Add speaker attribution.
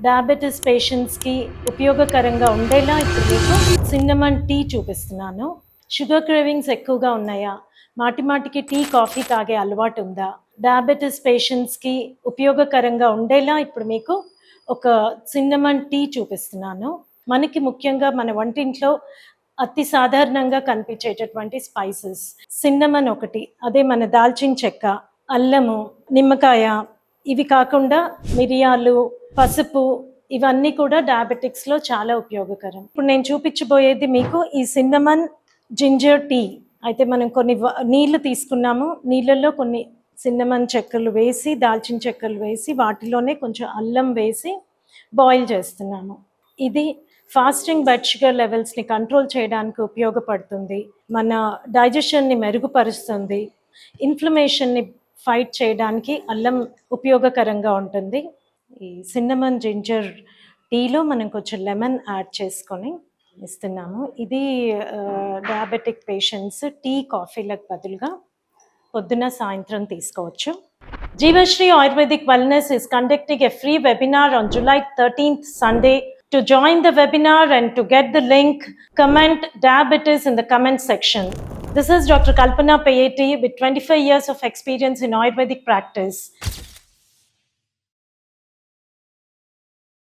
Speaker 1: Diabetes పేషెంట్స్కి ఉపయోగకరంగా ఉండేలా ఇప్పుడు మీకు సిన్నమన్ టీ చూపిస్తున్నాను. షుగర్ క్రేవింగ్స్ ఎక్కువగా ఉన్నాయా? మాటి మాటికి టీ కాఫీ తాగే అలవాటు ఉందా? డయాబెటీస్ పేషెంట్స్కి ఉపయోగకరంగా ఉండేలా ఇప్పుడు మీకు ఒక సిన్నమన్ టీ చూపిస్తున్నాను. మనకి ముఖ్యంగా మన వంటింట్లో అతి సాధారణంగా కనిపించేటటువంటి స్పైసెస్ సిన్నమన్ ఒకటి, అదే మన దాల్చిన చెక్క, అల్లము, నిమ్మకాయ, ఇవి కాకుండా మిరియాలు, పసుపు, ఇవన్నీ కూడా డయాబెటిక్స్లో చాలా ఉపయోగకరం. ఇప్పుడు నేను చూపించబోయేది మీకు ఈ సిన్నమన్ జింజర్ టీ. అయితే మనం కొన్ని నీళ్లు తీసుకున్నాము, నీళ్ళల్లో కొన్ని సిన్నమన్ చెక్కలు వేసి, దాల్చిన చెక్కలు వేసి, వాటిలోనే కొంచెం అల్లం వేసి బాయిల్ చేస్తున్నాము. ఇది ఫాస్టింగ్ బ్లడ్ షుగర్ లెవెల్స్ని కంట్రోల్ చేయడానికి ఉపయోగపడుతుంది, మన డైజెషన్ని మెరుగుపరుస్తుంది, ఇన్ఫ్లమేషన్ని ఫైట్ చేయడానికి అల్లం ఉపయోగకరంగా ఉంటుంది. ఈ సిన్నమన్ జింజర్ టీలో మనం కొంచెం లెమన్ యాడ్ చేసుకొని ఇస్తున్నాము. ఇది డయాబెటిక్ పేషెంట్స్ టీ కాఫీలకు బదులుగా పొద్దున సాయంత్రం తీసుకోవచ్చు. Jeevashri Ayurvedic Wellness is conducting a free webinar on July 13th, Sunday. To join the webinar and to get the link, comment diabetes in the comment section. This is Dr. Kalpana Payeti with 25 years of experience in Ayurvedic practice.